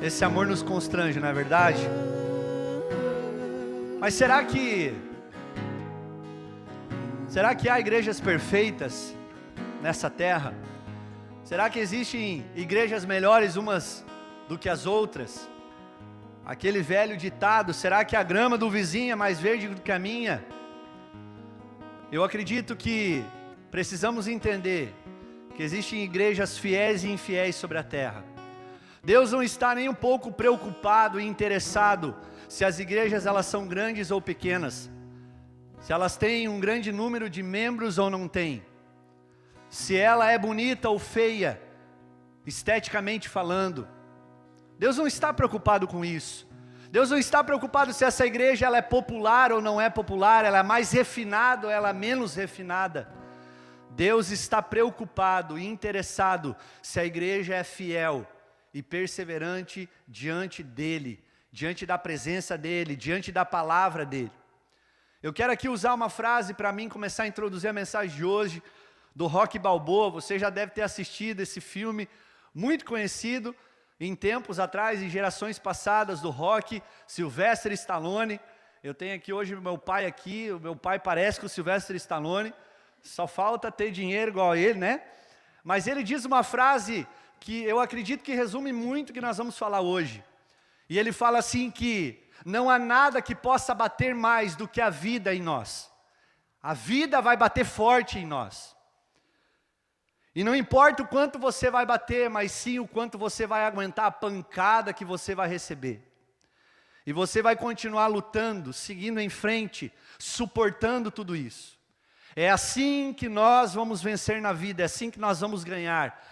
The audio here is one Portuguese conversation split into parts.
Esse amor nos constrange, não é verdade? Mas será que há igrejas perfeitas nessa terra? Será que existem igrejas melhores umas do que as outras? Aquele velho ditado, será que a grama do vizinho é mais verde do que a minha? Eu acredito que precisamos entender que existem igrejas fiéis e infiéis sobre a terra. Deus não está nem um pouco preocupado e interessado se as igrejas elas são grandes ou pequenas, se elas têm um grande número de membros ou não têm, se ela é bonita ou feia, esteticamente falando. Deus não está preocupado com isso. Deus não está preocupado se essa igreja ela é popular ou não é popular, ela é mais refinada ou ela é menos refinada. Deus está preocupado e interessado se a igreja é fiel e perseverante diante dEle, diante da presença dEle, diante da palavra dEle. Eu quero aqui usar uma frase para mim começar a introduzir a mensagem de hoje, do Rocky Balboa. Você já deve ter assistido esse filme, muito conhecido, em tempos atrás, em gerações passadas, do Rocky, Sylvester Stallone. Eu tenho aqui hoje o meu pai aqui, o meu pai parece com o Sylvester Stallone, só falta ter dinheiro igual a ele, né? Mas ele diz uma frase que eu acredito que resume muito o que nós vamos falar hoje. E ele fala assim que não há nada que possa bater mais do que a vida em nós. A vida vai bater forte em nós. E não importa o quanto você vai bater, mas sim o quanto você vai aguentar a pancada que você vai receber. E você vai continuar lutando, seguindo em frente, suportando tudo isso. É assim que nós vamos vencer na vida, é assim que nós vamos ganhar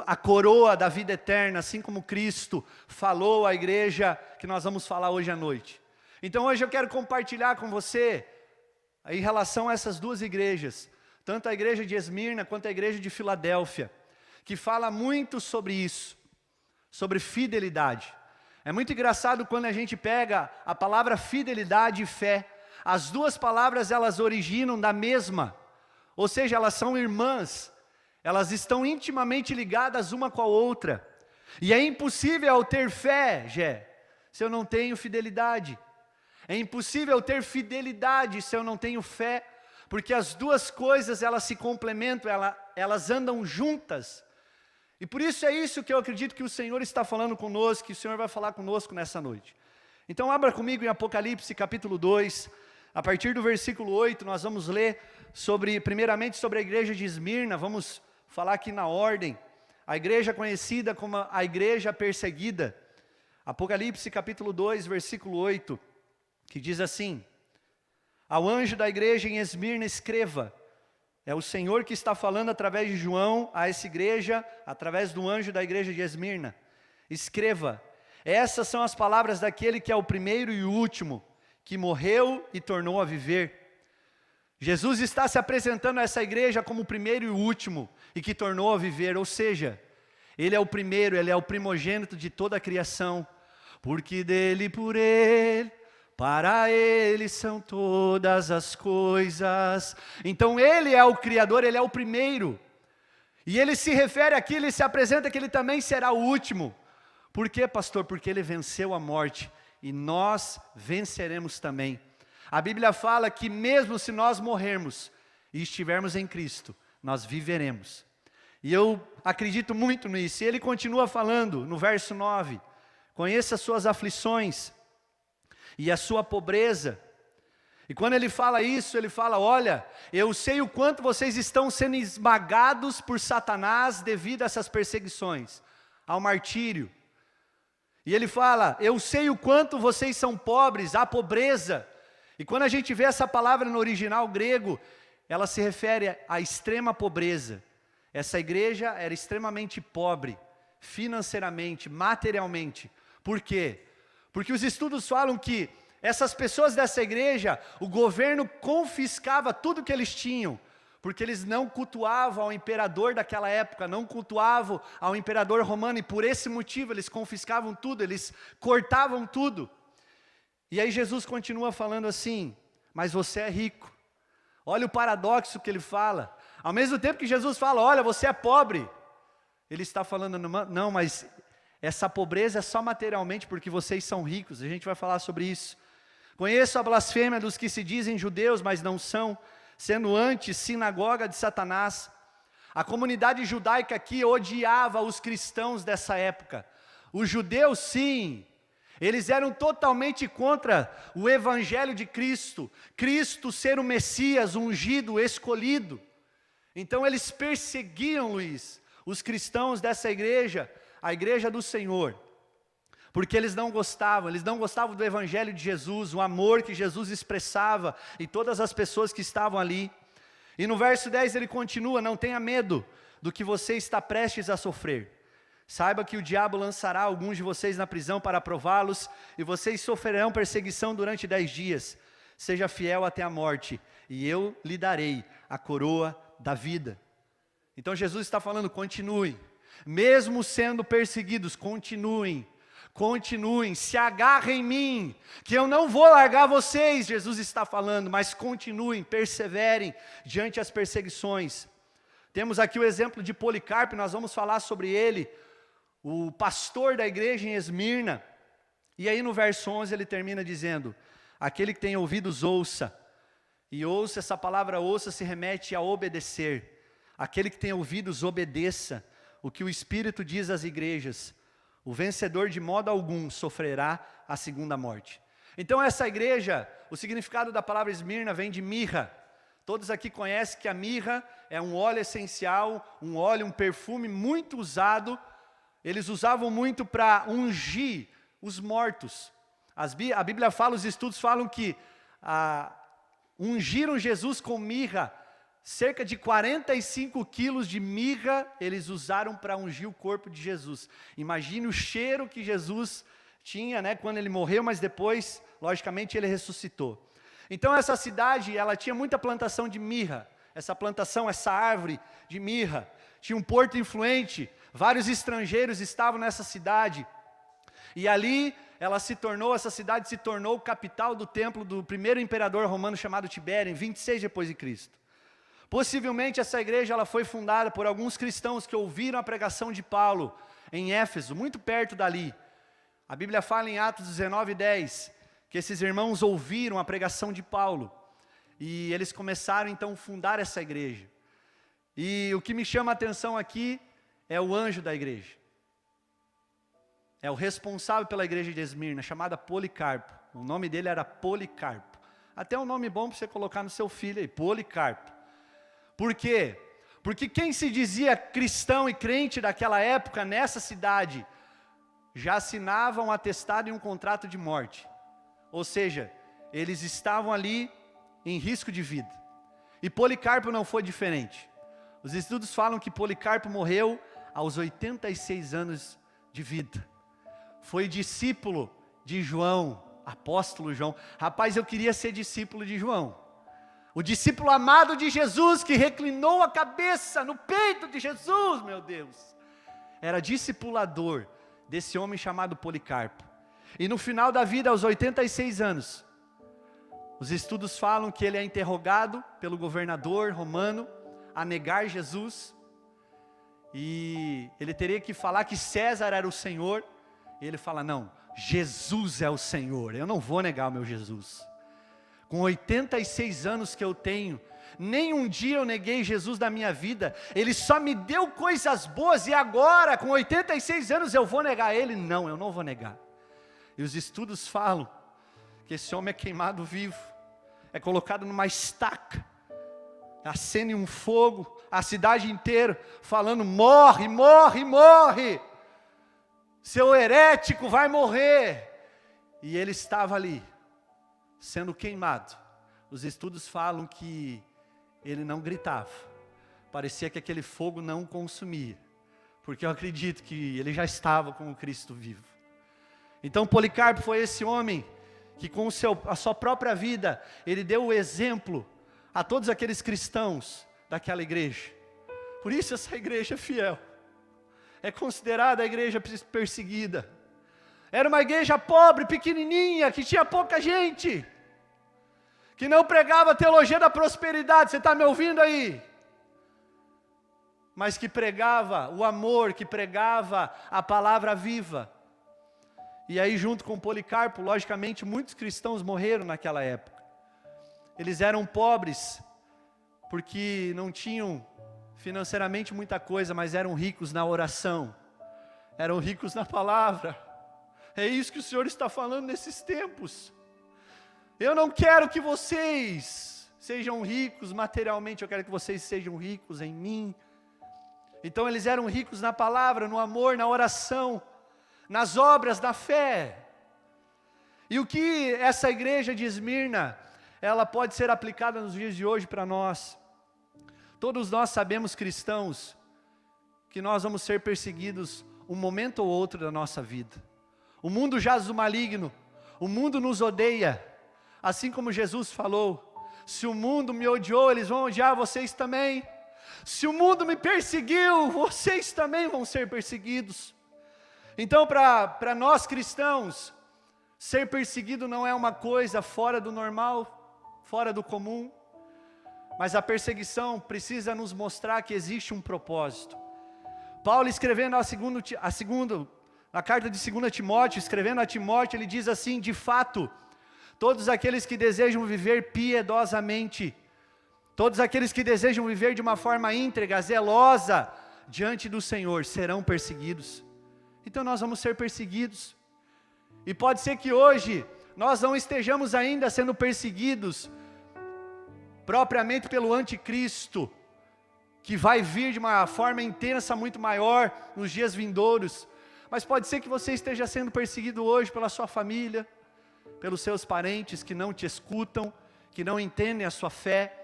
a coroa da vida eterna, assim como Cristo falou à igreja que nós vamos falar hoje à noite. Então hoje eu quero compartilhar com você, em relação a essas duas igrejas, tanto a igreja de Esmirna quanto a igreja de Filadélfia, que fala muito sobre isso, sobre fidelidade. É muito engraçado quando a gente pega a palavra fidelidade e fé. As duas palavras elas originam da mesma, ou seja, elas são irmãs. Elas estão intimamente ligadas uma com a outra. E é impossível eu ter fé, se eu não tenho fidelidade. É impossível ter fidelidade se eu não tenho fé, porque as duas coisas elas se complementam, elas andam juntas. E por isso é isso que eu acredito que o Senhor está falando conosco, que o Senhor vai falar conosco nessa noite. Então abra comigo em Apocalipse capítulo 2, a partir do versículo 8, nós vamos ler primeiramente sobre a igreja de Esmirna. Vamos falar aqui na ordem, a igreja conhecida como a igreja perseguida. Apocalipse capítulo 2, versículo 8, que diz assim: ao anjo da igreja em Esmirna escreva. É o Senhor que está falando através de João a essa igreja, através do anjo da igreja de Esmirna. Escreva, essas são as palavras daquele que é o primeiro e o último, que morreu e tornou a viver. Jesus está se apresentando a essa igreja como o primeiro e o último, e que tornou a viver, ou seja, Ele é o primeiro, Ele é o primogênito de toda a criação, porque dele, por Ele, para Ele são todas as coisas. Então Ele é o Criador, Ele é o primeiro, e Ele se refere aqui, Ele se apresenta que Ele também será o último. Por quê, pastor? Porque Ele venceu a morte, e nós venceremos também. A Bíblia fala que mesmo se nós morrermos e estivermos em Cristo, nós viveremos. E eu acredito muito nisso. E ele continua falando no verso 9, conheça as suas aflições e a sua pobreza. E quando ele fala isso, ele fala, olha, eu sei o quanto vocês estão sendo esmagados por Satanás devido a essas perseguições, ao martírio. E ele fala, eu sei o quanto vocês são pobres, a pobreza. E quando a gente vê essa palavra no original grego, ela se refere à extrema pobreza. Essa igreja era extremamente pobre, financeiramente, materialmente. Por quê? Porque os estudos falam que essas pessoas dessa igreja, o governo confiscava tudo que eles tinham, porque eles não cultuavam ao imperador daquela época, não cultuavam ao imperador romano, e por esse motivo eles confiscavam tudo, eles cortavam tudo. E aí Jesus continua falando assim, mas você é rico. Olha o paradoxo que ele fala. Ao mesmo tempo que Jesus fala, olha, você é pobre. Ele está falando, não, mas Essa pobreza é só materialmente porque vocês são ricos, a gente vai falar sobre isso. Conheço a blasfêmia dos que se dizem judeus, mas não são, sendo antes sinagoga de Satanás. A comunidade judaica aqui odiava os cristãos dessa época. Os judeus, sim, eles eram totalmente contra o evangelho de Cristo, Cristo ser o Messias, ungido, escolhido. Então eles perseguiam, Luiz, os cristãos dessa igreja, a igreja do Senhor, porque eles não gostavam do evangelho de Jesus, o amor que Jesus expressava e todas as pessoas que estavam ali. E no verso 10 ele continua: não tenha medo do que você está prestes a sofrer. Saiba que o diabo lançará alguns de vocês na prisão para prová-los, e vocês sofrerão perseguição durante 10 dias. Seja fiel até a morte, e eu lhe darei a coroa da vida. Então Jesus está falando: continuem, mesmo sendo perseguidos, continuem, se agarrem em mim, que eu não vou largar vocês, Jesus está falando, mas continuem, perseverem diante das perseguições. Temos aqui o exemplo de Policarpo, nós vamos falar sobre ele, o pastor da igreja em Esmirna. E aí no verso 11 ele termina dizendo: aquele que tem ouvidos ouça. E ouça, essa palavra ouça se remete a obedecer. Aquele que tem ouvidos obedeça o que o Espírito diz às igrejas. O vencedor de modo algum sofrerá a segunda morte. Então essa igreja, o significado da palavra Esmirna vem de mirra. Todos aqui conhecem que a mirra é um óleo essencial, um perfume muito usado. Eles usavam muito para ungir os mortos. A Bíblia fala, os estudos falam que ungiram Jesus com mirra. Cerca de 45 quilos de mirra eles usaram para ungir o corpo de Jesus. Imagine o cheiro que Jesus tinha, né, quando ele morreu, mas depois, logicamente, ele ressuscitou. Então essa cidade, ela tinha muita plantação de mirra. Essa árvore de mirra. Tinha um porto influente, vários estrangeiros estavam nessa cidade. E ali essa cidade se tornou capital do templo do primeiro imperador romano chamado Tibério, em 26 depois de Cristo. Possivelmente essa igreja ela foi fundada por alguns cristãos que ouviram a pregação de Paulo em Éfeso, muito perto dali. A Bíblia fala em Atos 19:10, que esses irmãos ouviram a pregação de Paulo. E eles começaram então a fundar essa igreja. E o que me chama a atenção aqui é o anjo da igreja. É o responsável pela igreja de Esmirna, chamada Policarpo. O nome dele era Policarpo. Até um nome bom para você colocar no seu filho aí, Policarpo. Por quê? Porque quem se dizia cristão e crente daquela época, nessa cidade, já assinava um atestado e um contrato de morte. Ou seja, eles estavam ali em risco de vida. E Policarpo não foi diferente. Os estudos falam que Policarpo morreu aos 86 anos de vida. Foi discípulo de João, apóstolo João. Rapaz, eu queria ser discípulo de João. O discípulo amado de Jesus, que reclinou a cabeça no peito de Jesus, meu Deus. Era discipulador desse homem chamado Policarpo. E no final da vida, aos 86 anos, os estudos falam que ele é interrogado pelo governador romano a negar Jesus. E ele teria que falar que César era o Senhor. E ele fala: não, Jesus é o Senhor, eu não vou negar o meu Jesus. Com 86 anos que eu tenho, nem um dia eu neguei Jesus da minha vida. Ele só me deu coisas boas e agora, com 86 anos, eu vou negar Ele? Não, eu não vou negar. E os estudos falam que esse homem é queimado vivo, é colocado numa estaca, acende um fogo, a cidade inteira falando: morre, morre, morre, seu herético vai morrer. E ele estava ali, sendo queimado. Os estudos falam que ele não gritava, parecia que aquele fogo não consumia, porque eu acredito que ele já estava com o Cristo vivo. Então Policarpo foi esse homem que com a sua própria vida, ele deu o exemplo a todos aqueles cristãos daquela igreja. Por isso essa igreja fiel é considerada a igreja perseguida. Era uma igreja pobre, pequenininha, que tinha pouca gente, que não pregava a teologia da prosperidade. Você está me ouvindo aí? mas que pregava o amor, que pregava a palavra viva. E aí, junto com Policarpo, logicamente, muitos cristãos morreram naquela época. Eles eram pobres, porque não tinham financeiramente muita coisa, mas eram ricos na oração, eram ricos na palavra. É isso que o Senhor está falando nesses tempos. Eu não quero que vocês sejam ricos materialmente, eu quero que vocês sejam ricos em mim. Então eles eram ricos na palavra, no amor, na oração, nas obras da fé. E o que essa igreja de Esmirna, ela pode ser aplicada nos dias de hoje para nós? Todos nós sabemos, cristãos, que nós vamos ser perseguidos um momento ou outro da nossa vida. O mundo jaz do maligno, o mundo nos odeia, assim como Jesus falou: se o mundo me odiou, eles vão odiar vocês também. Se o mundo me perseguiu, vocês também vão ser perseguidos. Então, para nós cristãos, ser perseguido não é uma coisa fora do normal, fora do comum, mas a perseguição precisa nos mostrar que existe um propósito. Paulo, escrevendo na carta de 2 Timóteo, escrevendo a Timóteo, ele diz assim: de fato, todos aqueles que desejam viver piedosamente, todos aqueles que desejam viver de uma forma íntegra, zelosa, diante do Senhor, serão perseguidos. Então nós vamos ser perseguidos. E pode ser que hoje nós não estejamos ainda sendo perseguidos propriamente pelo anticristo, que vai vir de uma forma intensa muito maior nos dias vindouros. Mas pode ser que você esteja sendo perseguido hoje pela sua família, pelos seus parentes que não te escutam, que não entendem a sua fé.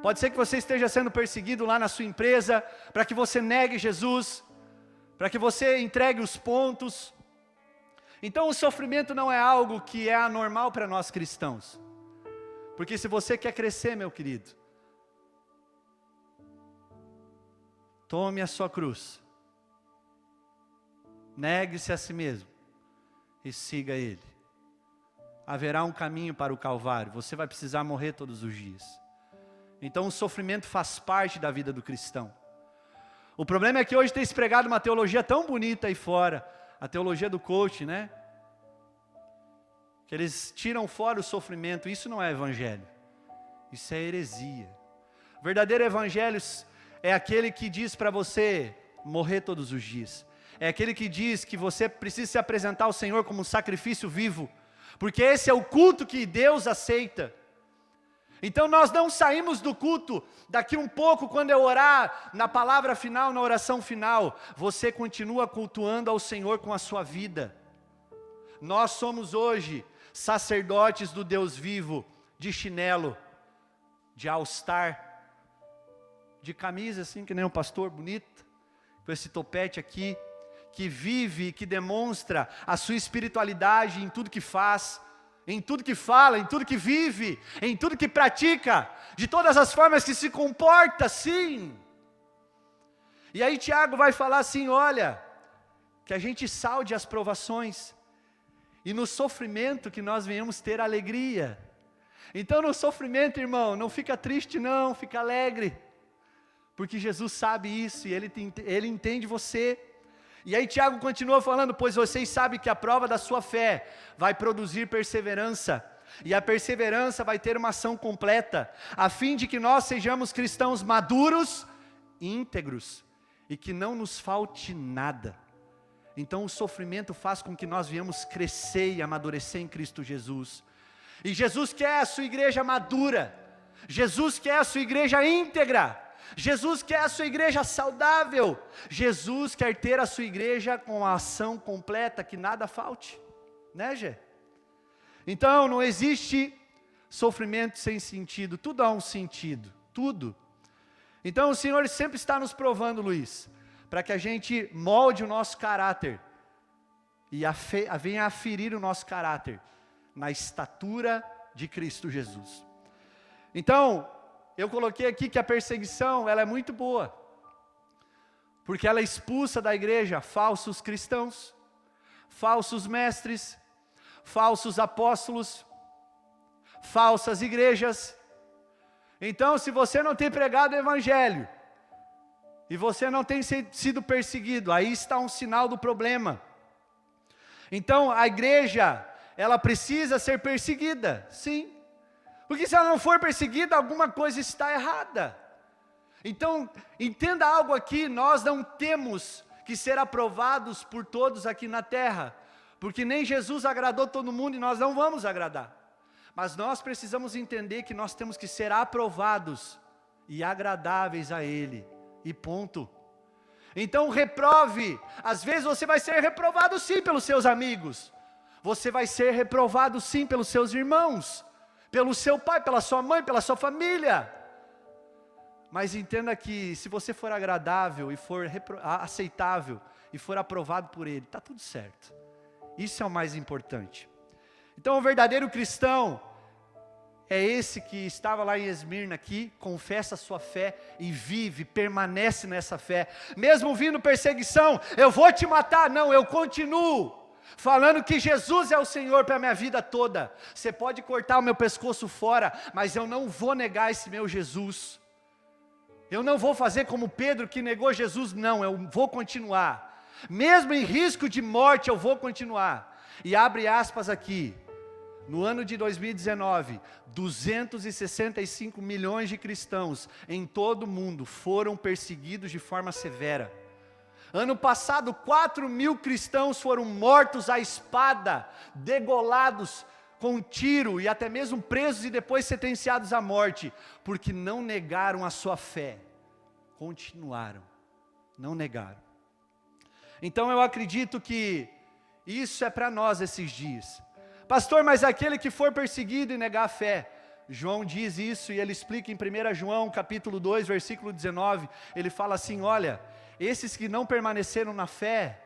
Pode ser que você esteja sendo perseguido lá na sua empresa, para que você negue Jesus, para que você entregue os pontos. Então o sofrimento não é algo que é anormal para nós cristãos. Porque se você quer crescer, meu querido, tome a sua cruz, negue-se a si mesmo e siga Ele. Haverá um caminho para o Calvário, você vai precisar morrer todos os dias. Então o sofrimento faz parte da vida do cristão. O problema é que hoje tem se pregado uma teologia tão bonita aí fora, a teologia do coach, né? Que eles tiram fora o sofrimento. Isso não é evangelho, isso é heresia. O verdadeiro evangelho é aquele que diz para você morrer todos os dias. É aquele que diz que você precisa se apresentar ao Senhor como um sacrifício vivo, porque esse é o culto que Deus aceita. Então nós não saímos do culto, daqui um pouco quando eu orar, na palavra final, na oração final, você continua cultuando ao Senhor com a sua vida. Nós somos hoje sacerdotes do Deus vivo, de chinelo, de all-star, de camisa assim que nem um pastor bonito, com esse topete aqui, que vive, que demonstra a sua espiritualidade em tudo que faz, em tudo que fala, em tudo que vive, em tudo que pratica, de todas as formas que se comporta, sim. E aí Tiago vai falar assim: olha, que a gente salde as provações, e no sofrimento que nós venhamos ter alegria. Então no sofrimento, irmão, não fica triste não, fica alegre, porque Jesus sabe isso, e Ele entende você. E aí Tiago continua falando: pois vocês sabem que a prova da sua fé vai produzir perseverança, e a perseverança vai ter uma ação completa, a fim de que nós sejamos cristãos maduros, íntegros, e que não nos falte nada. Então o sofrimento faz com que nós venhamos crescer e amadurecer em Cristo Jesus. E Jesus quer a sua igreja madura, Jesus quer a sua igreja íntegra, Jesus quer a sua igreja saudável, Jesus quer ter a sua igreja com a ação completa, que nada falte, né, Gê? Então não existe sofrimento sem sentido, tudo há um sentido, tudo. Então o Senhor sempre está nos provando, Luiz, para que a gente molde o nosso caráter, e venha aferir o nosso caráter, na estatura de Cristo Jesus. Então, eu coloquei aqui que a perseguição, ela é muito boa, porque ela expulsa da igreja falsos cristãos, falsos mestres, falsos apóstolos, falsas igrejas. Então, se você não tem pregado o evangelho, e você não tem sido perseguido, aí está um sinal do problema. Então a igreja, ela precisa ser perseguida, sim, porque se ela não for perseguida, alguma coisa está errada. Então, entenda algo aqui, nós não temos que ser aprovados por todos aqui na terra, porque nem Jesus agradou todo mundo e nós não vamos agradar. Mas nós precisamos entender que nós temos que ser aprovados e agradáveis a Ele, e ponto. Então reprove, às vezes você vai ser reprovado sim pelos seus amigos, você vai ser reprovado sim pelos seus irmãos, pelo seu pai, pela sua mãe, pela sua família. Mas entenda que se você for agradável e for aceitável e for aprovado por Ele, está tudo certo. Isso é o mais importante. Então o verdadeiro cristão é esse que estava lá em Esmirna aqui, confessa a sua fé e vive, permanece nessa fé. Mesmo vindo perseguição, eu vou te matar, não, eu continuo falando que Jesus é o Senhor para a minha vida toda. Você pode cortar o meu pescoço fora, mas eu não vou negar esse meu Jesus. Eu não vou fazer como Pedro que negou Jesus, não, eu vou continuar. Mesmo em risco de morte, eu vou continuar. E abre aspas aqui, no ano de 2019, 265 milhões de cristãos em todo o mundo foram perseguidos de forma severa. Ano passado, 4.000 cristãos foram mortos à espada, degolados com um tiro e até mesmo presos e depois sentenciados à morte, porque não negaram a sua fé, continuaram, não negaram. Então eu acredito que isso é para nós esses dias. Pastor, mas aquele que for perseguido e negar a fé, João diz isso e ele explica em 1 João capítulo 2, versículo 19, ele fala assim, olha, esses que não permaneceram na fé,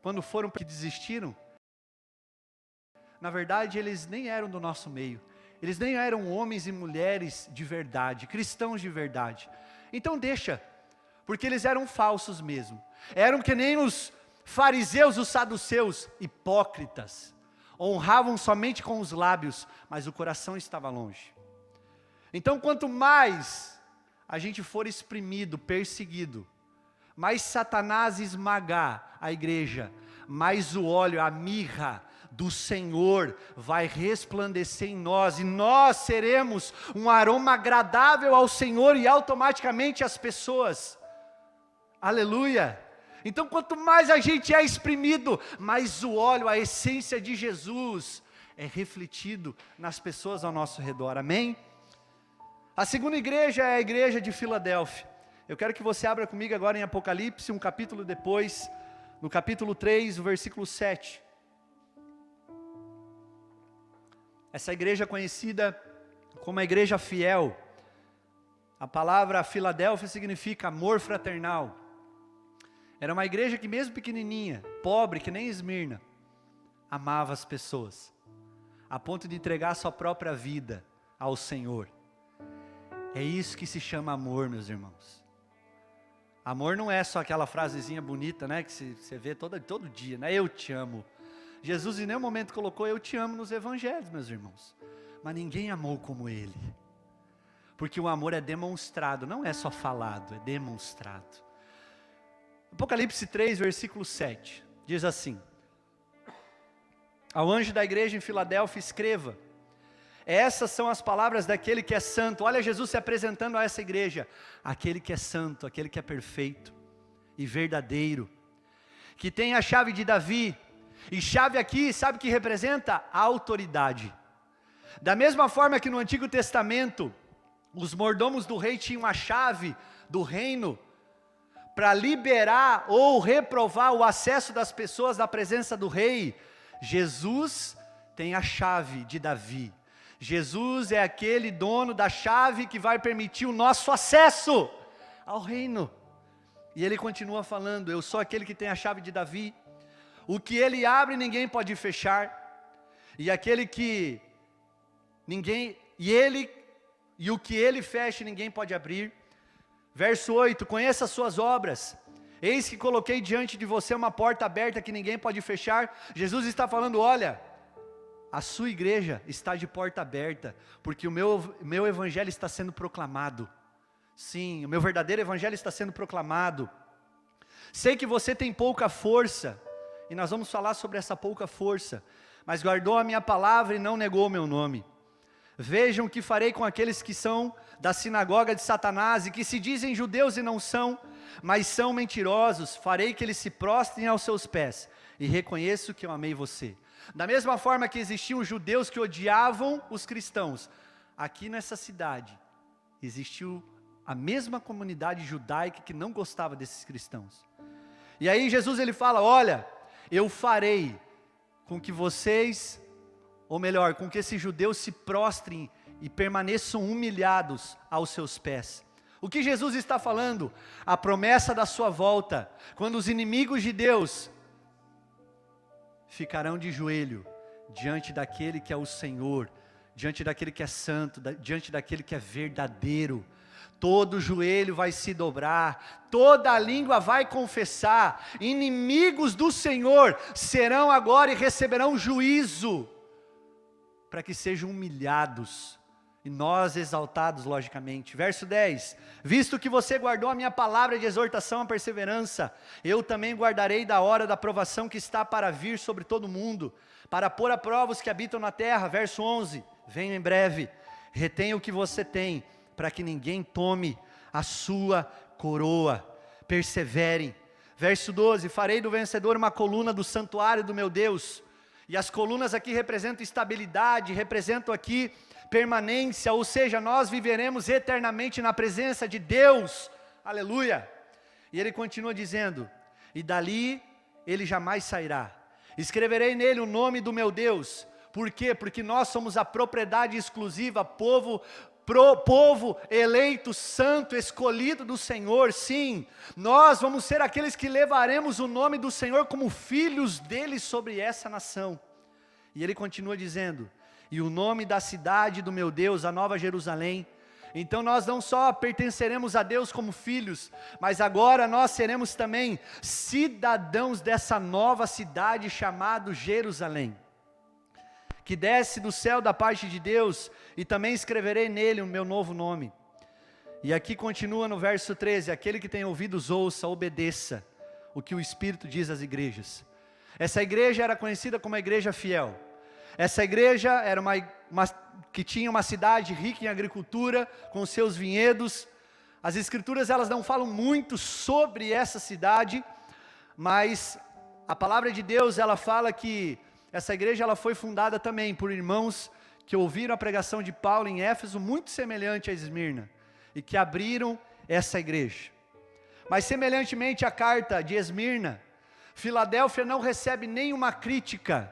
quando foram que desistiram, na verdade eles nem eram do nosso meio, eles nem eram homens e mulheres de verdade, cristãos de verdade, então deixa, porque eles eram falsos mesmo, eram que nem os fariseus, os saduceus, hipócritas, honravam somente com os lábios, mas o coração estava longe. Então quanto mais a gente for exprimido, perseguido, mais Satanás esmagar a igreja, mais o óleo, a mirra do Senhor vai resplandecer em nós, e nós seremos um aroma agradável ao Senhor e automaticamente às pessoas. Aleluia! Então quanto mais a gente é exprimido, mais o óleo, a essência de Jesus é refletido nas pessoas ao nosso redor, amém? A segunda igreja é a igreja de Filadélfia. Eu quero que você abra comigo agora em Apocalipse, um capítulo depois, no capítulo 3, o versículo 7. Essa igreja é conhecida como a igreja fiel. A palavra Filadélfia significa amor fraternal. Era uma igreja que mesmo pequenininha, pobre, que nem Esmirna, amava as pessoas, a ponto de entregar a sua própria vida ao Senhor. É isso que se chama amor, meus irmãos. Amor não é só aquela frasezinha bonita, né, que você vê todo dia, né, eu te amo. Jesus em nenhum momento colocou eu te amo nos evangelhos, meus irmãos. Mas ninguém amou como Ele. Porque o amor é demonstrado, não é só falado, é demonstrado. Apocalipse 3, versículo 7, diz assim: ao anjo da igreja em Filadélfia escreva, essas são as palavras daquele que é santo. Olha Jesus se apresentando a essa igreja, aquele que é santo, aquele que é perfeito e verdadeiro, que tem a chave de Davi, e chave aqui, sabe o que representa? A autoridade. Da mesma forma que no Antigo Testamento, os mordomos do rei tinham a chave do reino, para liberar ou reprovar o acesso das pessoas à presença do rei, Jesus tem a chave de Davi. Jesus é aquele dono da chave que vai permitir o nosso acesso ao reino. E ele continua falando, eu sou aquele que tem a chave de Davi, o que ele abre ninguém pode fechar, e aquele que o que ele fecha ninguém pode abrir. Verso 8, conheça as suas obras, eis que coloquei diante de você uma porta aberta que ninguém pode fechar. Jesus está falando, olha, a sua igreja está de porta aberta, porque o meu evangelho está sendo proclamado. Sim, o meu verdadeiro evangelho está sendo proclamado. Sei que você tem pouca força, e nós vamos falar sobre essa pouca força, mas guardou a minha palavra e não negou o meu nome. Vejam o que farei com aqueles que são da sinagoga de Satanás e que se dizem judeus e não são, mas são mentirosos. Farei que eles se prostrem aos seus pés e reconheço que eu amei você. Da mesma forma que existiam judeus que odiavam os cristãos, aqui nessa cidade existiu a mesma comunidade judaica que não gostava desses cristãos. E aí Jesus ele fala, olha, eu farei com que vocês, ou melhor, com que esses judeus se prostrem e permaneçam humilhados aos seus pés. O que Jesus está falando? A promessa da sua volta, quando os inimigos de Deus ficarão de joelho diante daquele que é o Senhor, diante daquele que é santo, diante daquele que é verdadeiro. Todo joelho vai se dobrar, toda a língua vai confessar, inimigos do Senhor serão agora e receberão juízo, para que sejam humilhados, e nós exaltados logicamente. Verso 10, visto que você guardou a minha palavra de exortação à perseverança, eu também guardarei da hora da provação que está para vir sobre todo o mundo, para pôr a prova os que habitam na terra. Verso 11, venho em breve, retenha o que você tem, para que ninguém tome a sua coroa, perseverem. Verso 12, farei do vencedor uma coluna do santuário do meu Deus, e as colunas aqui representam estabilidade, representam aqui permanência, ou seja, nós viveremos eternamente na presença de Deus, aleluia. E ele continua dizendo, e dali ele jamais sairá, escreverei nele o nome do meu Deus. Por quê? Porque nós somos a propriedade exclusiva, povo eleito, santo, escolhido do Senhor. Sim, nós vamos ser aqueles que levaremos o nome do Senhor como filhos dele sobre essa nação. E ele continua dizendo, e o nome da cidade do meu Deus, a Nova Jerusalém. Então nós não só pertenceremos a Deus como filhos, mas agora nós seremos também cidadãos dessa nova cidade chamada Jerusalém, que desce do céu da parte de Deus, e também escreverei nele o meu novo nome. E aqui continua no verso 13, aquele que tem ouvidos ouça, obedeça o que o Espírito diz às igrejas. Essa igreja era conhecida como a igreja fiel. Essa igreja era que tinha uma cidade rica em agricultura, com seus vinhedos. As escrituras elas não falam muito sobre essa cidade, mas a palavra de Deus ela fala que essa igreja ela foi fundada também por irmãos que ouviram a pregação de Paulo em Éfeso, muito semelhante a Esmirna, e que abriram essa igreja. Mas semelhantemente à carta de Esmirna, Filadélfia não recebe nenhuma crítica,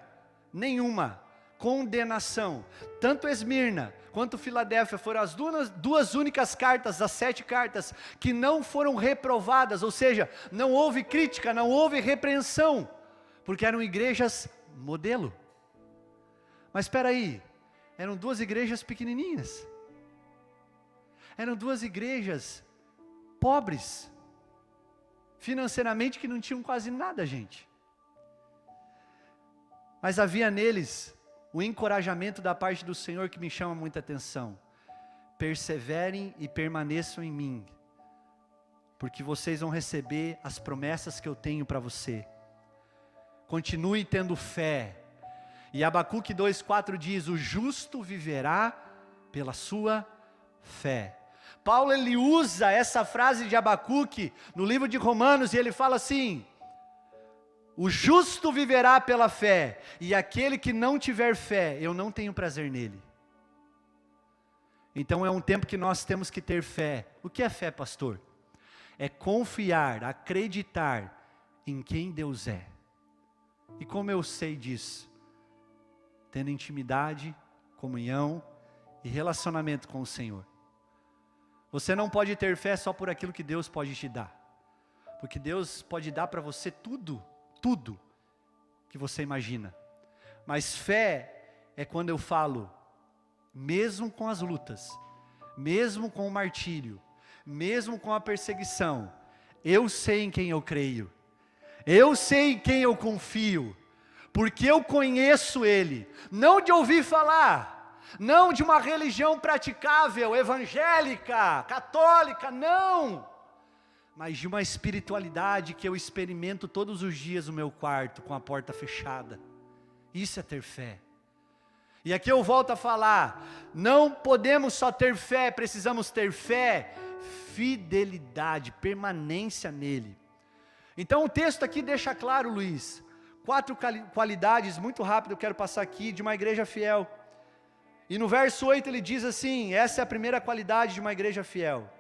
nenhuma condenação. Tanto Esmirna quanto Filadélfia foram as duas únicas cartas, das 7 cartas, que não foram reprovadas, ou seja, não houve crítica, não houve repreensão, porque eram igrejas modelo. Mas espera aí, eram 2 igrejas pequenininhas, eram 2 igrejas pobres, financeiramente que não tinham quase nada, gente. Mas havia neles o encorajamento da parte do Senhor que me chama muita atenção. Perseverem e permaneçam em mim, porque vocês vão receber as promessas que eu tenho para você. Continue tendo fé. E Abacuque 2,4 diz, o justo viverá pela sua fé. Paulo ele usa essa frase de Abacuque no livro de Romanos e ele fala assim, o justo viverá pela fé, e aquele que não tiver fé, eu não tenho prazer nele. Então é um tempo que nós temos que ter fé. O que é fé, pastor? É confiar, acreditar em quem Deus é. E como eu sei disso? Tendo intimidade, comunhão e relacionamento com o Senhor. Você não pode ter fé só por aquilo que Deus pode te dar. Porque Deus pode dar para você tudo que você imagina. Mas fé é quando eu falo, mesmo com as lutas, mesmo com o martírio, mesmo com a perseguição, eu sei em quem eu creio. Eu sei em quem eu confio, porque eu conheço Ele, não de ouvir falar, não de uma religião praticável, evangélica, católica, não, mas de uma espiritualidade que eu experimento todos os dias no meu quarto, com a porta fechada. Isso é ter fé. E aqui eu volto a falar, não podemos só ter fé, precisamos ter fé, fidelidade, permanência nele. Então o texto aqui deixa claro, Luiz, 4 qualidades, muito rápido eu quero passar aqui, de uma igreja fiel. E no verso 8 ele diz assim, essa é a primeira qualidade de uma igreja fiel.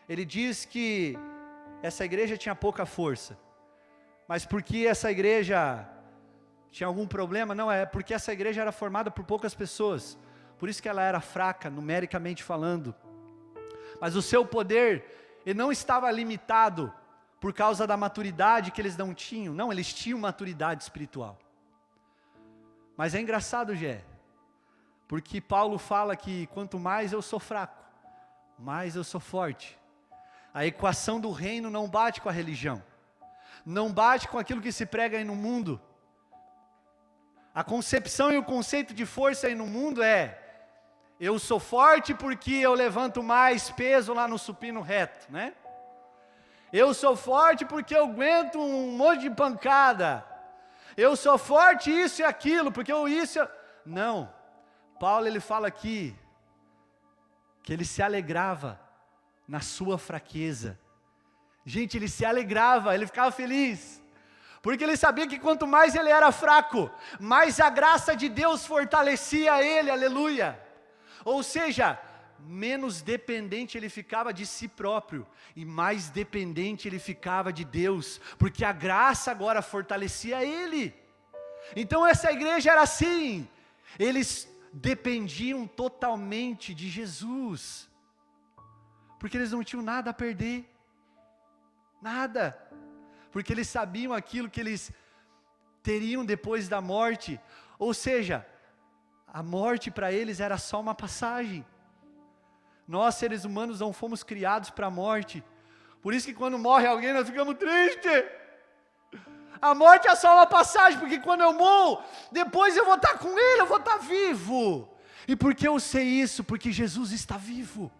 Ele diz que essa igreja tinha pouca força, mas porque essa igreja tinha algum problema? Não, é porque essa igreja era formada por poucas pessoas, por isso que ela era fraca, numericamente falando. Mas o seu poder, ele não estava limitado por causa da maturidade que eles não tinham. Não, eles tinham maturidade espiritual. Mas é engraçado, Gé, porque Paulo fala que quanto mais eu sou fraco, mais eu sou forte. A equação do reino não bate com a religião, não bate com aquilo que se prega aí no mundo. A concepção e o conceito de força aí no mundo é: eu sou forte porque eu levanto mais peso lá no supino reto, né? Eu sou forte porque eu aguento um monte de pancada. Eu sou forte isso e aquilo, porque eu isso... Não, Paulo ele fala aqui, que ele se alegrava na sua fraqueza. Gente, ele se alegrava, ele ficava feliz, porque ele sabia que quanto mais ele era fraco, mais a graça de Deus fortalecia ele, aleluia. Ou seja, menos dependente ele ficava de si próprio, e mais dependente ele ficava de Deus, porque a graça agora fortalecia ele. Então essa igreja era assim, eles dependiam totalmente de Jesus, porque eles não tinham nada a perder, nada, porque eles sabiam aquilo que eles teriam depois da morte, ou seja, a morte para eles era só uma passagem. Nós seres humanos não fomos criados para a morte, por isso que quando morre alguém nós ficamos tristes. A morte é só uma passagem, porque quando eu morro, depois eu vou estar com Ele, eu vou estar vivo. E por que eu sei isso? Porque Jesus está vivo.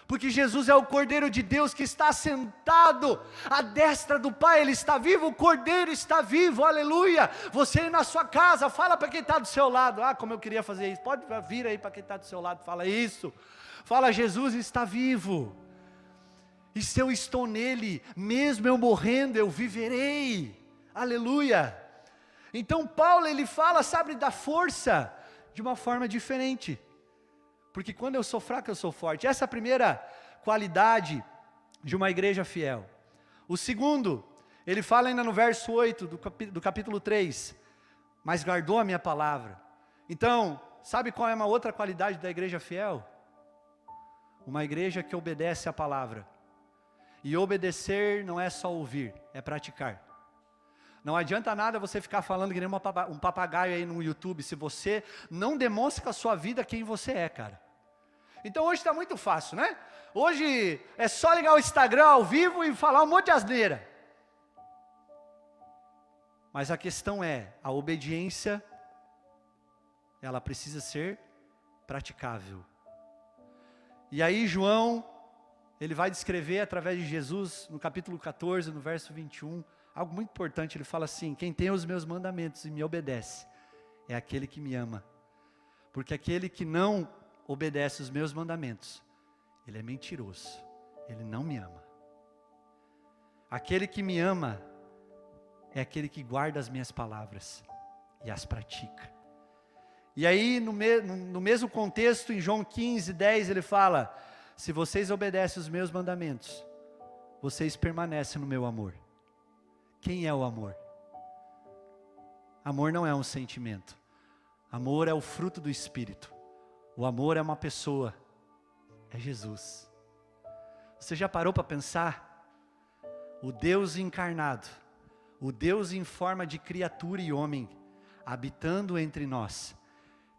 Porque Jesus é o Cordeiro de Deus que está sentado à destra do Pai, Ele está vivo, o Cordeiro está vivo, aleluia. Você aí na sua casa, fala para quem está do seu lado, como eu queria fazer isso, pode vir aí para quem está do seu lado, fala isso. Fala, Jesus está vivo. E se eu estou nele, mesmo eu morrendo, eu viverei. Aleluia. Então Paulo ele fala, sabe, da força de uma forma diferente, porque quando eu sou fraco eu sou forte. Essa é a primeira qualidade de uma igreja fiel. O segundo, ele fala ainda no verso 8 do capítulo 3, mas guardou a minha palavra. Então, sabe qual é uma outra qualidade da igreja fiel? Uma igreja que obedece a palavra. E obedecer não é só ouvir, é praticar. Não adianta nada você ficar falando que nem um papagaio aí no YouTube, se você não demonstra com a sua vida quem você é, cara. Então hoje está muito fácil, né? Hoje é só ligar o Instagram ao vivo e falar um monte de asneira. Mas a questão é, a obediência, ela precisa ser praticável. E aí João, ele vai descrever através de Jesus, no capítulo 14, no verso 21, algo muito importante. Ele fala assim: quem tem os meus mandamentos e me obedece, é aquele que me ama. Porque aquele que não obedece os meus mandamentos, ele é mentiroso, ele não me ama. Aquele que me ama, é aquele que guarda as minhas palavras e as pratica. E aí no mesmo contexto, em João 15, 10, ele fala: se vocês obedecem os meus mandamentos, vocês permanecem no meu amor. Quem é o amor? Amor não é um sentimento. Amor é o fruto do Espírito. O amor é uma pessoa. É Jesus. Você já parou para pensar? O Deus encarnado, o Deus em forma de criatura e homem, habitando entre nós,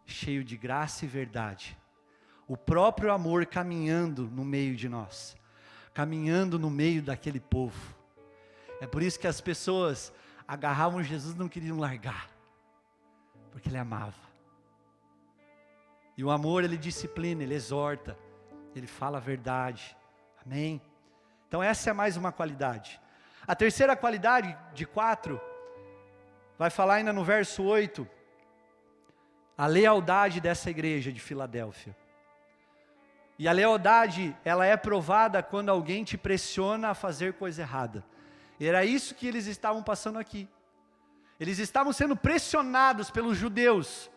cheio de graça e verdade. O próprio amor caminhando no meio de nós, caminhando no meio daquele povo. É por isso que as pessoas agarravam Jesus e não queriam largar, porque Ele amava. E o amor, ele disciplina, ele exorta, ele fala a verdade. Amém? Então essa é mais uma qualidade. A terceira qualidade, de 4, vai falar ainda no verso 8, a lealdade dessa igreja de Filadélfia. E a lealdade, ela é provada quando alguém te pressiona a fazer coisa errada. E era isso que eles estavam passando aqui. Eles estavam sendo pressionados pelos judeus,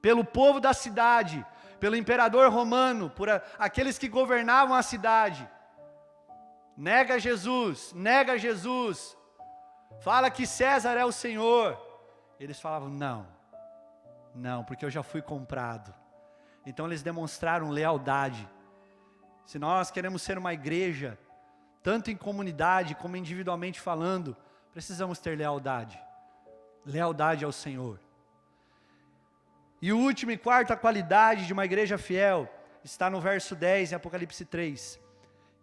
pelo povo da cidade, pelo imperador romano, por aqueles que governavam a cidade. Nega Jesus, fala que César é o Senhor. Eles falavam, não, porque eu já fui comprado. Então eles demonstraram lealdade. Se nós queremos ser uma igreja, tanto em comunidade como individualmente falando, precisamos ter lealdade. Lealdade ao Senhor. E o último e quarta qualidade de uma igreja fiel está no verso 10 em Apocalipse 3,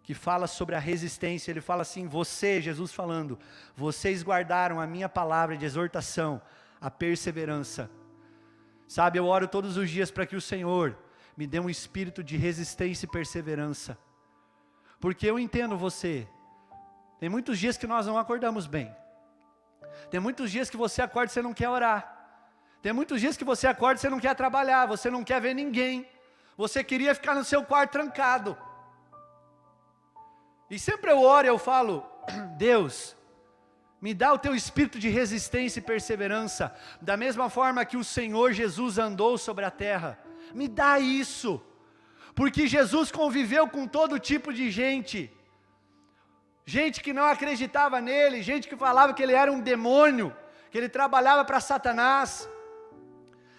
que fala sobre a resistência. Ele fala assim, Jesus falando, vocês guardaram a minha palavra de exortação, a perseverança. Sabe, eu oro todos os dias para que o Senhor me dê um espírito de resistência e perseverança. Porque eu entendo você. Tem muitos dias que nós não acordamos bem. Tem muitos dias que você acorda e você não quer orar. Tem muitos dias que você acorda e você não quer trabalhar, você não quer ver ninguém. Você queria ficar no seu quarto trancado. E sempre eu oro e eu falo, Deus, me dá o teu espírito de resistência e perseverança, da mesma forma que o Senhor Jesus andou sobre a terra. Me dá isso, porque Jesus conviveu com todo tipo de gente. Gente que não acreditava nele, gente que falava que ele era um demônio, que ele trabalhava para Satanás.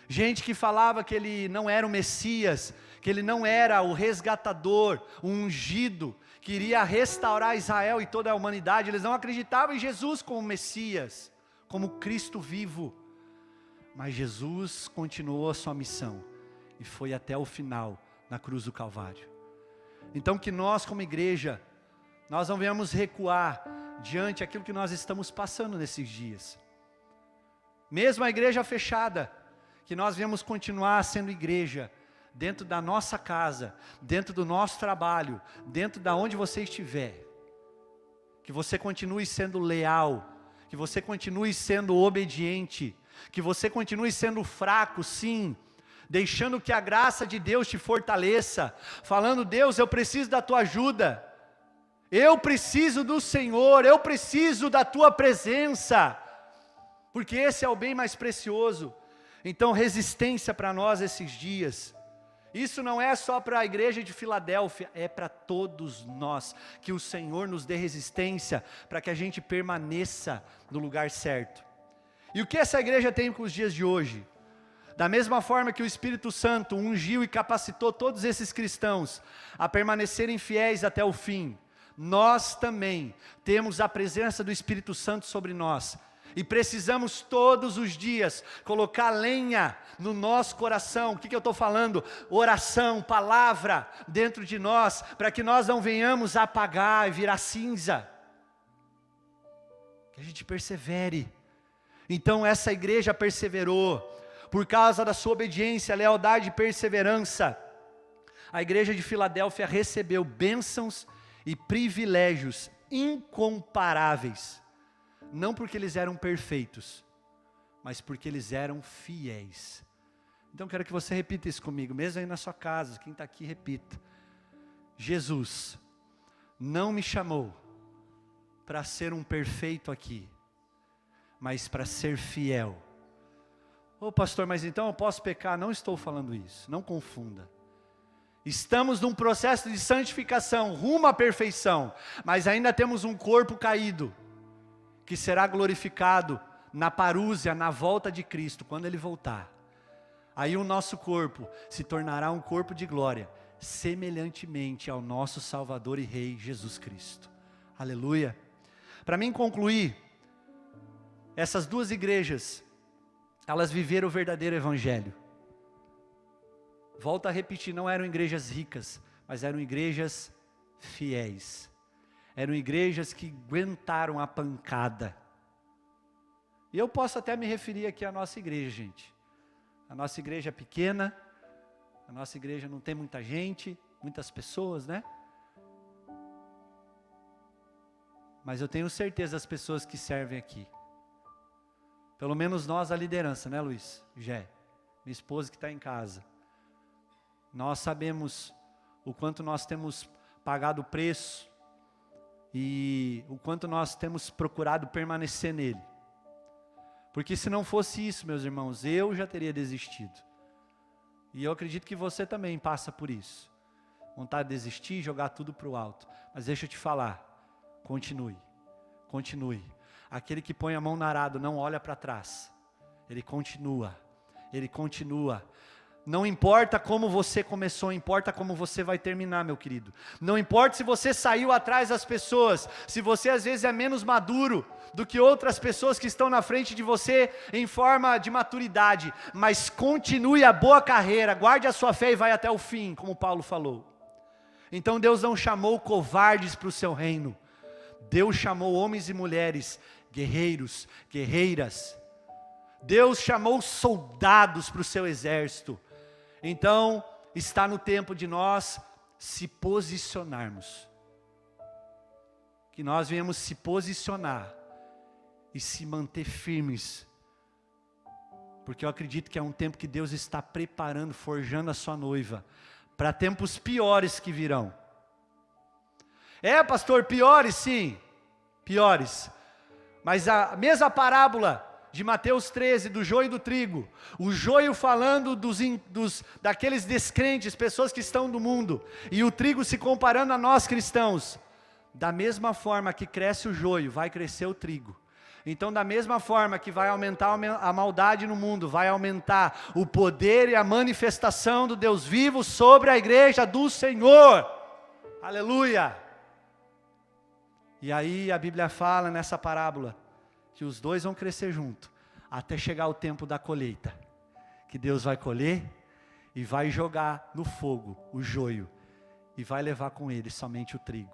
Gente que falava que ele não era o Messias, que ele não era o resgatador, o ungido, que iria restaurar Israel e toda a humanidade. Eles não acreditavam em Jesus como Messias, como Cristo vivo. Mas Jesus continuou a sua missão e foi até o final na cruz do Calvário. Então que nós como igreja, nós não venhamos recuar diante daquilo que nós estamos passando nesses dias. Mesmo a igreja fechada, que nós venhamos continuar sendo igreja, dentro da nossa casa, dentro do nosso trabalho, dentro da onde você estiver. Que você continue sendo leal, que você continue sendo obediente, que você continue sendo fraco, sim, deixando que a graça de Deus te fortaleça, falando, Deus, eu preciso da tua ajuda, eu preciso do Senhor, eu preciso da tua presença, porque esse é o bem mais precioso. Então resistência para nós esses dias. Isso não é só para a igreja de Filadélfia, é para todos nós, que o Senhor nos dê resistência, para que a gente permaneça no lugar certo. E o que essa igreja tem com os dias de hoje? Da mesma forma que o Espírito Santo ungiu e capacitou todos esses cristãos a permanecerem fiéis até o fim, nós também temos a presença do Espírito Santo sobre nós, e precisamos todos os dias colocar lenha no nosso coração. O que eu estou falando? Oração, palavra dentro de nós, para que nós não venhamos a apagar e virar cinza. Que a gente persevere. Então essa igreja perseverou, por causa da sua obediência, lealdade e perseverança. A igreja de Filadélfia recebeu bênçãos e privilégios incomparáveis. Não porque eles eram perfeitos, mas porque eles eram fiéis. Então quero que você repita isso comigo, mesmo aí na sua casa, quem está aqui repita. Jesus não me chamou para ser um perfeito aqui, mas para ser fiel. Ô pastor, mas então eu posso pecar? Não estou falando isso, não confunda. Estamos num processo de santificação, rumo à perfeição, mas ainda temos um corpo caído, que será glorificado na parúzia, na volta de Cristo, quando Ele voltar. Aí o nosso corpo se tornará um corpo de glória, semelhantemente ao nosso Salvador e Rei Jesus Cristo. Aleluia. Para mim concluir, essas duas igrejas, elas viveram o verdadeiro evangelho. Volto a repetir, não eram igrejas ricas, mas eram igrejas fiéis. Eram igrejas que aguentaram a pancada. E eu posso até me referir aqui à nossa igreja, gente. A nossa igreja é pequena, A nossa igreja não tem muita gente, muitas pessoas, né? Mas eu tenho certeza das pessoas que servem aqui. Pelo menos nós, a liderança, né, Luiz? Minha esposa que está em casa. Nós sabemos o quanto nós temos pagado o preço e o quanto nós temos procurado permanecer nele. Porque se não fosse isso, meus irmãos, eu já teria desistido. E eu acredito que você também passa por isso. Vontade de desistir, jogar tudo para o alto. Mas deixa eu te falar, continue, continue. Aquele que põe a mão no arado não olha para trás. Ele continua, ele continua. Não importa como você começou, importa como você vai terminar, meu querido. Não importa se você saiu atrás das pessoas, se você às vezes é menos maduro do que outras pessoas que estão na frente de você em forma de maturidade, mas continue a boa carreira, guarde a sua fé e vai até o fim, como Paulo falou. Então Deus não chamou covardes para o seu reino, Deus chamou homens e mulheres, guerreiros, guerreiras. Deus chamou soldados para o seu exército. Então, está no tempo de nós se posicionarmos. Que nós venhamos se posicionar e se manter firmes. Porque eu acredito que é um tempo que Deus está preparando, forjando a sua noiva, para tempos piores que virão. Pastor, piores sim, piores. Mas a mesma parábola de Mateus 13, do joio e do trigo, o joio falando daqueles descrentes, pessoas que estão do mundo, e o trigo se comparando a nós cristãos. Da mesma forma que cresce o joio, vai crescer o trigo. Então, da mesma forma que vai aumentar a maldade no mundo, vai aumentar o poder e a manifestação do Deus vivo sobre a igreja do Senhor. Aleluia! E aí a Bíblia fala nessa parábola, que os dois vão crescer junto, até chegar o tempo da colheita, que Deus vai colher e vai jogar no fogo o joio, e vai levar com ele somente o trigo.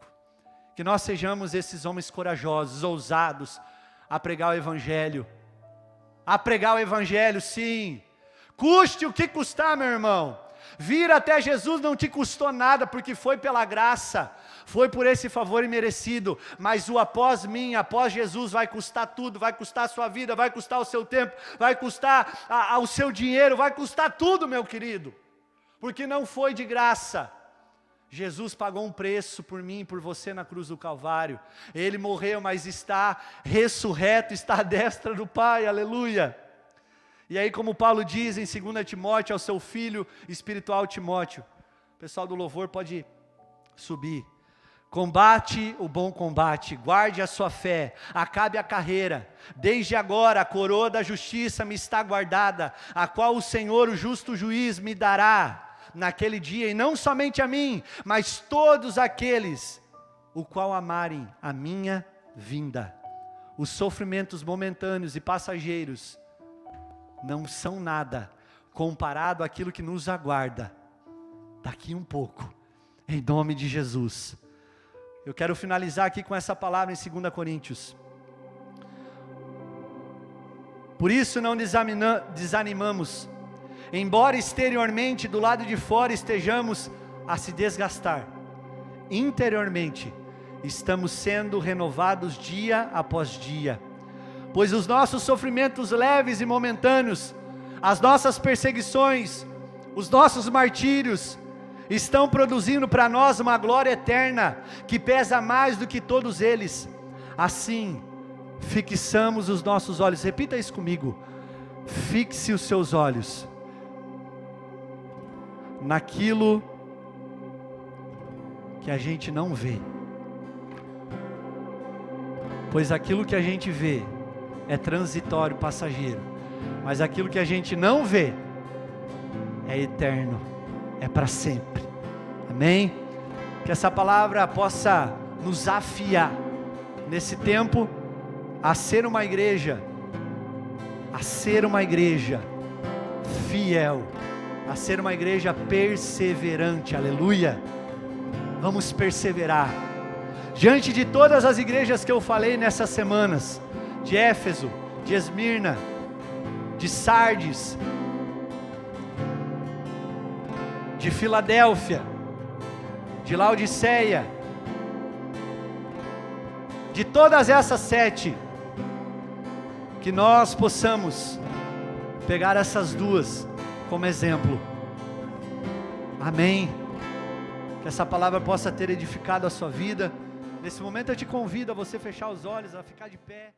Que nós sejamos esses homens corajosos, ousados, a pregar o Evangelho, sim, custe o que custar, meu irmão. Vir até Jesus não te custou nada, porque foi pela graça, foi por esse favor imerecido, mas o após mim, após Jesus, vai custar tudo, vai custar a sua vida, vai custar o seu tempo, vai custar o seu dinheiro, vai custar tudo, meu querido, porque não foi de graça. Jesus pagou um preço por mim e por você na cruz do Calvário. Ele morreu, mas está ressurreto, está à destra do Pai, aleluia. E aí, como Paulo diz em 2 Timóteo, ao seu filho espiritual Timóteo, o pessoal do louvor pode subir. Combate o bom combate, guarde a sua fé, acabe a carreira. Desde agora a coroa da justiça me está guardada, a qual o Senhor, o justo juiz, me dará naquele dia, e não somente a mim, mas todos aqueles o qual amarem a minha vinda. Os sofrimentos momentâneos e passageiros não são nada comparado àquilo que nos aguarda daqui um pouco, em nome de Jesus. Eu quero finalizar aqui com essa palavra em 2 Coríntios. Por isso não desanimamos, embora exteriormente do lado de fora estejamos a se desgastar, interiormente estamos sendo renovados dia após dia, pois os nossos sofrimentos leves e momentâneos, as nossas perseguições, os nossos martírios, estão produzindo para nós uma glória eterna, que pesa mais do que todos eles. Assim, fixamos os nossos olhos, repita isso comigo, fixe os seus olhos naquilo que a gente não vê, pois aquilo que a gente vê é transitório, passageiro, mas aquilo que a gente não vê é eterno, é para sempre. Amém? Que essa palavra possa nos afiar nesse tempo a ser uma igreja fiel, a ser uma igreja perseverante, aleluia. Vamos perseverar diante de todas as igrejas que eu falei nessas semanas, de Éfeso, de Esmirna, de Sardes, de Filadélfia, de Laodiceia, de todas essas 7, que nós possamos pegar essas 2 como exemplo. Amém. Que essa palavra possa ter edificado a sua vida. Nesse momento eu te convido a você fechar os olhos, a ficar de pé.